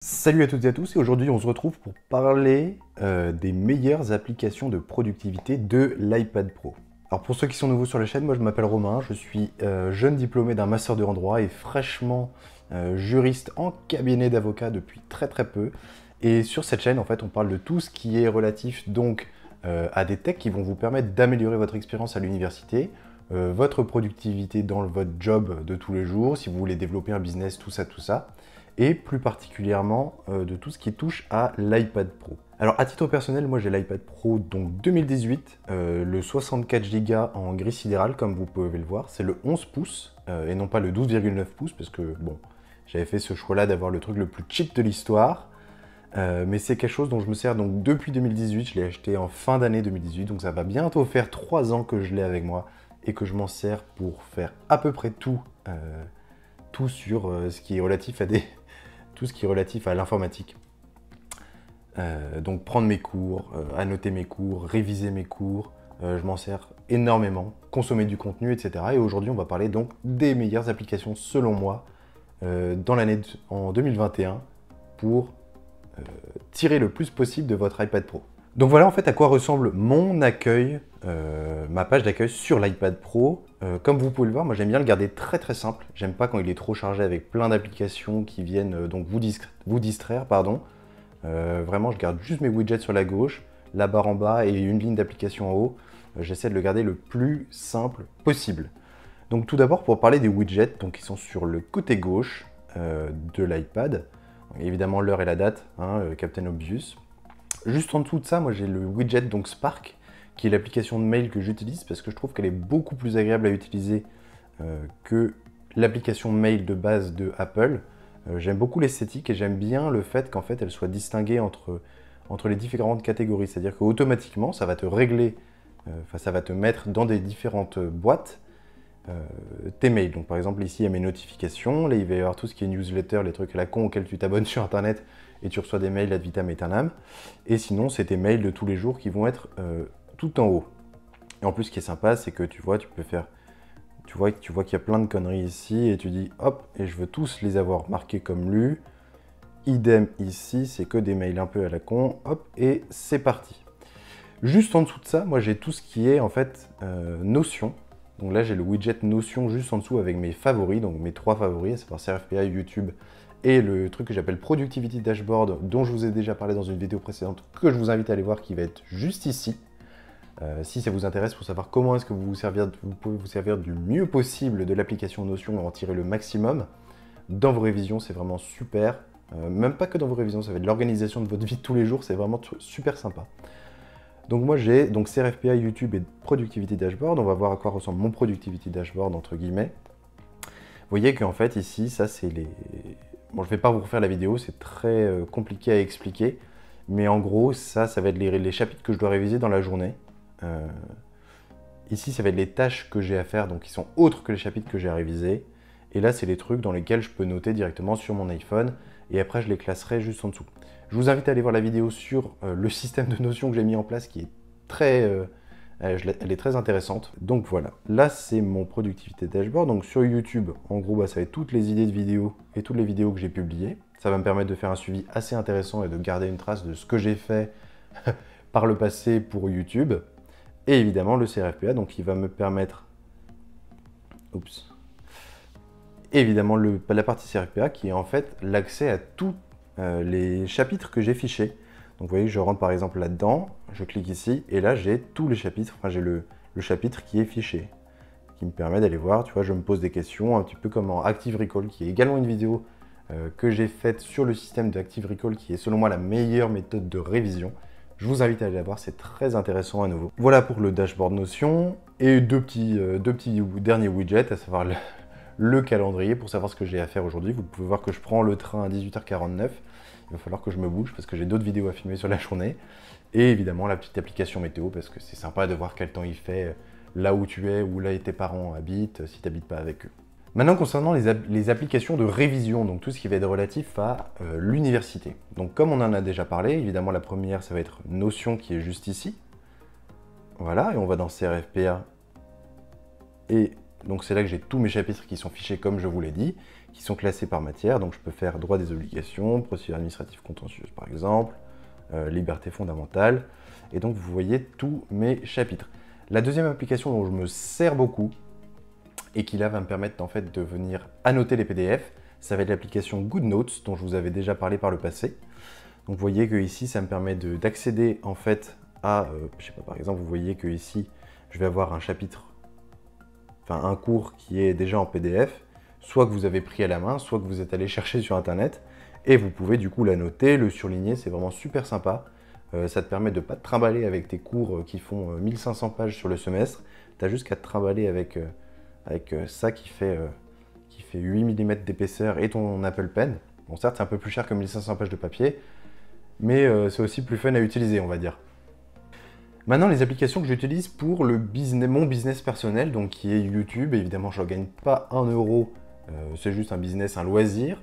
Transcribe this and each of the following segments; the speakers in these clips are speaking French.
Salut à toutes et à tous, et aujourd'hui on se retrouve pour parler des meilleures applications de productivité de l'iPad Pro. Alors pour ceux qui sont nouveaux sur la chaîne, moi je m'appelle Romain, je suis jeune diplômé d'un master 2 en droit et fraîchement juriste en cabinet d'avocat depuis très peu. Et sur cette chaîne en fait on parle de tout ce qui est relatif donc à des techs qui vont vous permettre d'améliorer votre expérience à l'université, votre productivité dans votre job de tous les jours, si vous voulez développer un business, tout ça, et plus particulièrement de tout ce qui touche à l'iPad Pro. Alors à titre personnel, moi j'ai l'iPad Pro donc 2018, le 64 Go en gris sidéral comme vous pouvez le voir, c'est le 11 pouces et non pas le 12,9 pouces parce que bon, j'avais fait ce choix là d'avoir le truc le plus cheap de l'histoire, mais c'est quelque chose dont je me sers donc depuis 2018, je l'ai acheté en fin d'année 2018, donc ça va bientôt faire 3 ans que je l'ai avec moi et que je m'en sers pour faire à peu près tout, tout sur ce qui est relatif à tout ce qui est relatif à l'informatique. Donc prendre mes cours, annoter mes cours, réviser mes cours, je m'en sers énormément, consommer du contenu, etc. Et aujourd'hui, on va parler donc des meilleures applications selon moi dans l'année en 2021 pour tirer le plus possible de votre iPad Pro. Donc voilà en fait à quoi ressemble mon accueil, ma page d'accueil sur l'iPad Pro. Comme vous pouvez le voir, moi j'aime bien le garder très simple. J'aime pas quand il est trop chargé avec plein d'applications qui viennent donc vous distraire. Pardon. Vraiment, je garde juste mes widgets sur la gauche, la barre en bas et une ligne d'application en haut. J'essaie de le garder le plus simple possible. Donc tout d'abord pour parler des widgets, donc qui sont sur le côté gauche de l'iPad. Évidemment l'heure et la date, hein, Captain Obvious. Juste en dessous de ça, moi j'ai le widget donc Spark, qui est l'application de mail que j'utilise parce que je trouve qu'elle est beaucoup plus agréable à utiliser que l'application mail de base de Apple. J'aime beaucoup l'esthétique et j'aime bien le fait qu'en fait elle soit distinguée entre les différentes catégories. C'est-à-dire qu'automatiquement ça va te régler, ça va te mettre dans des différentes boîtes tes mails. Donc par exemple ici il y a mes notifications, là il va y avoir tout ce qui est newsletter, les trucs à la con auxquels tu t'abonnes sur internet et tu reçois des mails ad vitam aeternam. Et sinon c'est tes mails de tous les jours qui vont être tout en haut. Et en plus ce qui est sympa c'est que tu vois, tu peux faire, tu vois qu'il y a plein de conneries ici et tu dis hop, et je veux tous les avoir marqués comme lus. Idem ici, c'est que des mails un peu à la con, hop, et c'est parti. Juste en dessous de ça, moi j'ai tout ce qui est en fait Notion. Donc là j'ai le widget Notion juste en dessous avec mes favoris, donc mes 3 favoris, à savoir CRFPA, YouTube et le truc que j'appelle Productivity Dashboard dont je vous ai déjà parlé dans une vidéo précédente que je vous invite à aller voir qui va être juste ici. Si ça vous intéresse pour savoir comment est-ce que vous pouvez vous servir du mieux possible de l'application Notion et en tirer le maximum. Dans vos révisions, c'est vraiment super. Même pas que dans vos révisions, ça va être l'organisation de votre vie de tous les jours, c'est vraiment super sympa. Donc moi j'ai donc CRFPA, YouTube et Productivity Dashboard. On va voir à quoi ressemble mon Productivity Dashboard entre guillemets. Vous voyez qu'en fait ici, ça c'est les... Bon, je ne vais pas vous refaire la vidéo, c'est très compliqué à expliquer. Mais en gros, ça va être les chapitres que je dois réviser dans la journée. Ici, ça va être les tâches que j'ai à faire, donc qui sont autres que les chapitres que j'ai à réviser. Et là, c'est les trucs dans lesquels je peux noter directement sur mon iPhone. Et après, je les classerai juste en dessous. Je vous invite à aller voir la vidéo sur le système de notions que j'ai mis en place, qui est très... elle est très intéressante. Donc voilà, là, c'est mon Productivité Dashboard. Donc sur YouTube, en gros, ça va être toutes les idées de vidéos et toutes les vidéos que j'ai publiées. Ça va me permettre de faire un suivi assez intéressant et de garder une trace de ce que j'ai fait par le passé pour YouTube. Et évidemment le CRFPA, donc il va me permettre... Oups. Et évidemment la partie CRFPA qui est en fait l'accès à tous les chapitres que j'ai fichés. Donc vous voyez, je rentre par exemple là-dedans, je clique ici, et là j'ai tous les chapitres, enfin j'ai le chapitre qui est fiché, qui me permet d'aller voir, tu vois, je me pose des questions, un petit peu comme en Active Recall, qui est également une vidéo que j'ai faite sur le système d'Active Recall, qui est selon moi la meilleure méthode de révision. Je vous invite à aller la voir, c'est très intéressant à nouveau. Voilà pour le dashboard Notion, et deux petits derniers widgets, à savoir le calendrier pour savoir ce que j'ai à faire aujourd'hui. Vous pouvez voir que je prends le train à 18h49. Il va falloir que je me bouge parce que j'ai d'autres vidéos à filmer sur la journée. Et évidemment la petite application météo parce que c'est sympa de voir quel temps il fait là où tu es, où là tes parents habitent, si tu n'habites pas avec eux. Maintenant concernant les applications de révision, donc tout ce qui va être relatif à l'université. Donc comme on en a déjà parlé, évidemment la première ça va être Notion qui est juste ici. Voilà, et on va dans CRFPA et Donc c'est là que j'ai tous mes chapitres qui sont fichés comme je vous l'ai dit, qui sont classés par matière. Donc je peux faire droit des obligations, procédure administrative contentieuse par exemple, liberté fondamentale. Et donc vous voyez tous mes chapitres. La deuxième application dont je me sers beaucoup, et qui là va me permettre en fait de venir annoter les PDF, ça va être l'application GoodNotes, dont je vous avais déjà parlé par le passé. Donc vous voyez que ici ça me permet d'accéder en fait à, je sais pas, par exemple vous voyez que ici je vais avoir un chapitre, enfin un cours qui est déjà en PDF, soit que vous avez pris à la main, soit que vous êtes allé chercher sur internet, et vous pouvez du coup l'annoter, le surligner, c'est vraiment super sympa. Ça te permet de ne pas te trimballer avec tes cours qui font 1500 pages sur le semestre, tu as juste qu'à te trimballer avec ça qui fait 8 mm d'épaisseur et ton Apple Pen. Bon certes c'est un peu plus cher que 1500 pages de papier, mais c'est aussi plus fun à utiliser on va dire. Maintenant les applications que j'utilise pour mon business personnel, donc qui est YouTube, évidemment je ne gagne pas 1 euro, c'est juste un business, un loisir,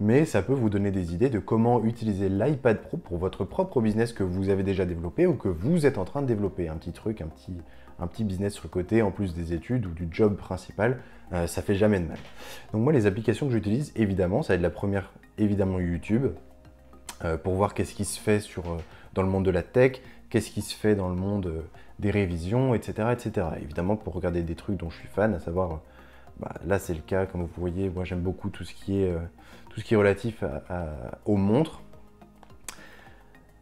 mais ça peut vous donner des idées de comment utiliser l'iPad Pro pour votre propre business que vous avez déjà développé ou que vous êtes en train de développer, un petit truc, un petit business sur le côté, en plus des études ou du job principal, ça fait jamais de mal. Donc moi, les applications que j'utilise, évidemment, ça va être la première, évidemment YouTube, pour voir qu'est-ce qui se fait dans le monde de la tech, qu'est-ce qui se fait dans le monde des révisions, etc., etc. Évidemment, pour regarder des trucs dont je suis fan, à savoir, là c'est le cas, comme vous voyez, moi j'aime beaucoup tout ce qui est relatif aux montres.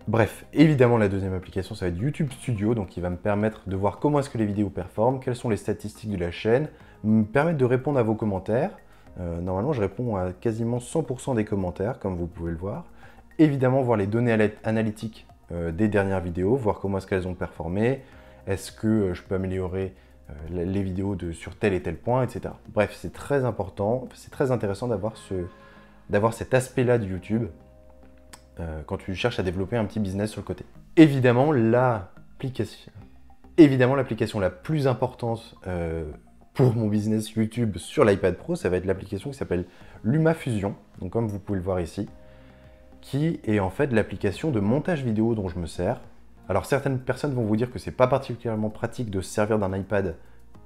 Bref, évidemment la deuxième application ça va être YouTube Studio, donc qui va me permettre de voir comment est-ce que les vidéos performent, quelles sont les statistiques de la chaîne, me permettre de répondre à vos commentaires. Normalement je réponds à quasiment 100% des commentaires, comme vous pouvez le voir. Évidemment voir les données analytiques des dernières vidéos, voir comment est-ce qu'elles ont performé, est-ce que je peux améliorer les vidéos sur tel et tel point, etc. Bref, c'est très important, c'est très intéressant d'avoir cet aspect-là de YouTube quand tu cherches à développer un petit business sur le côté. Évidemment, l'application la plus importante pour mon business YouTube sur l'iPad Pro, ça va être l'application qui s'appelle LumaFusion, donc comme vous pouvez le voir ici, qui est en fait l'application de montage vidéo dont je me sers. Alors certaines personnes vont vous dire que c'est pas particulièrement pratique de se servir d'un iPad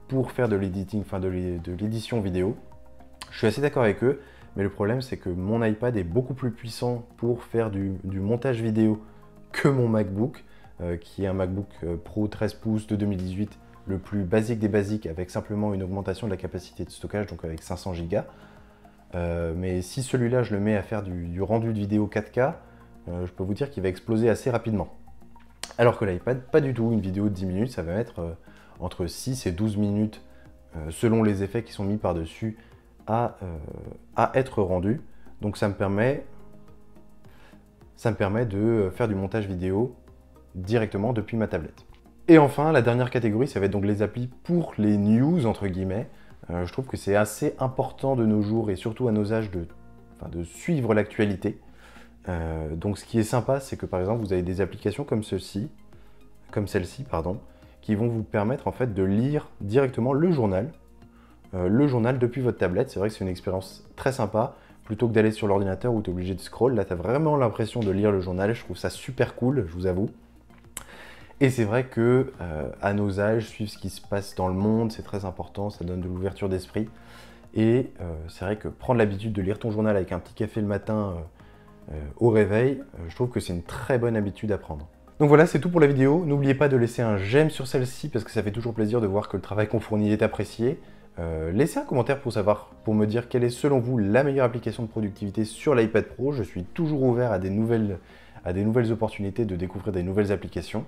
pour faire de l'editing, enfin de l'édition vidéo. Je suis assez d'accord avec eux, mais le problème c'est que mon iPad est beaucoup plus puissant pour faire du montage vidéo que mon MacBook, qui est un MacBook Pro 13 pouces de 2018, le plus basique des basiques, avec simplement une augmentation de la capacité de stockage, donc avec 500 Go. Mais si celui-là je le mets à faire du rendu de vidéo 4K, je peux vous dire qu'il va exploser assez rapidement. Alors que l'iPad, pas du tout. Une vidéo de 10 minutes, ça va mettre entre 6 et 12 minutes, selon les effets qui sont mis par-dessus, à être rendu. Donc ça me permet de faire du montage vidéo directement depuis ma tablette. Et enfin, la dernière catégorie, ça va être donc les applis pour les news, entre guillemets. Je trouve que c'est assez important de nos jours, et surtout à nos âges, de suivre l'actualité. Donc ce qui est sympa, c'est que par exemple, vous avez des applications comme celle-ci, qui vont vous permettre en fait de lire directement le journal depuis votre tablette. C'est vrai que c'est une expérience très sympa, plutôt que d'aller sur l'ordinateur où tu es obligé de scroll. Là, tu as vraiment l'impression de lire le journal, je trouve ça super cool, je vous avoue. Et c'est vrai que à nos âges, suivre ce qui se passe dans le monde, c'est très important, ça donne de l'ouverture d'esprit. Et c'est vrai que prendre l'habitude de lire ton journal avec un petit café le matin au réveil, je trouve que c'est une très bonne habitude à prendre. Donc voilà, c'est tout pour la vidéo. N'oubliez pas de laisser un j'aime sur celle-ci parce que ça fait toujours plaisir de voir que le travail qu'on fournit est apprécié. Laissez un commentaire pour me dire quelle est selon vous la meilleure application de productivité sur l'iPad Pro. Je suis toujours ouvert à des nouvelles opportunités de découvrir des nouvelles applications.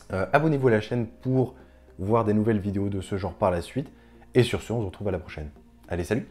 Abonnez-vous à la chaîne pour voir des nouvelles vidéos de ce genre par la suite. Et sur ce, on se retrouve à la prochaine. Allez, salut!